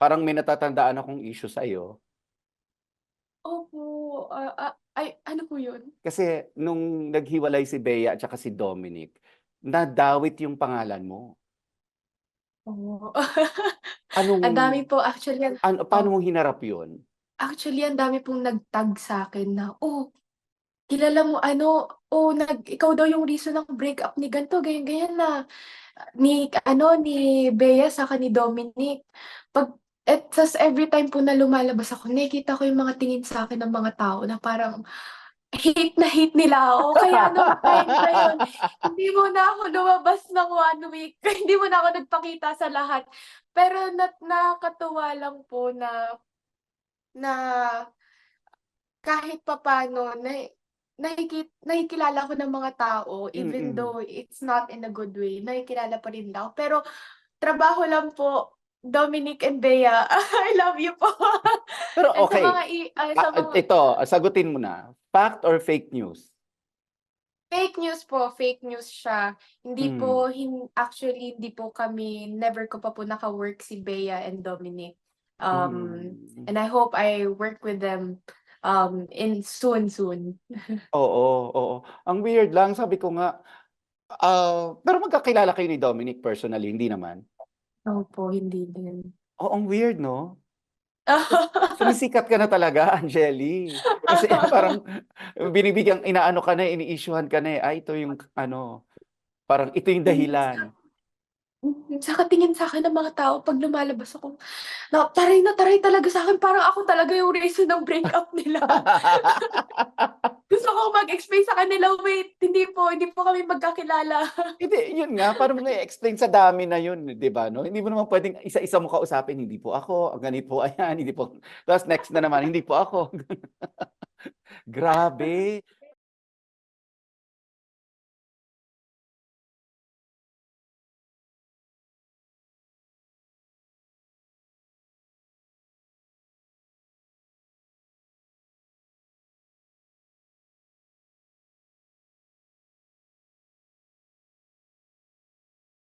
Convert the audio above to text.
Parang may natatandaan akong issue sa'yo. Opo, ay ano po yun? Kasi nung naghiwalay si Bea at saka si Dominic, nadawit yung pangalan mo. Oh. Anong Ang dami po actually paano mo hinarap yun? actually ang dami pong nag-tag sa'kin na, "Oh, kilala mo ano, oh, ikaw daw yung reason ng breakup ni gan'to, ganyan-ganyan na, ni Bea saka ni Dominic." 'Pag tas everytime po na lumalabas ako nakikita ko yung mga tingin sa'kin ng mga tao na parang hate nila ako. Kaya nung time na yun, hindi muna ako lumabas ng 1 week, hindi muna ako nagpakita sa lahat. Pero nakakatuwa lang po na kahit papaano nakikilala ko ng mga tao even Mm. though it's not in a good way, nakikilala pa rin nila ako. Pero trabaho lang po, Dominic and Bea. I love you po. Pero And okay, sa mga ito sagutin mo na, fact or fake news? fake news po, fake news siya. Hindi Hmm. po actually hindi po kami never ko pa po naka-work si Bea and Dominic. Mm. And I hope I work with them, in soon. Oo, oo. Ang weird lang sabi ko nga, pero magkakilala kayo ni Dominic personally, hindi naman? Opo, hindi din. Oo, ang weird 'no? Sumisikat ka na talaga, Angeli. Kasi parang inaano ka na, ini-issue-han ka na, eh. Ito yung ano, parang ito yung dahilan. Saka tingin sa'kin ng mga tao 'pag lumalabas ako na taray talaga sa'kin parang ako talaga yung reason ng breakup nila. Gusto ko mag-explain sa kanila, "Wait, hindi po kami magkakilala." Hindi, yun nga, paano mo i-explain sa dami na yun, 'di ba 'no? Hindi mo naman puwedeng isa-isa mo kausapin, "Hindi po ako, ang ganito po, ayan, hindi po." Tapos next na naman, "Hindi po ako." Grabe.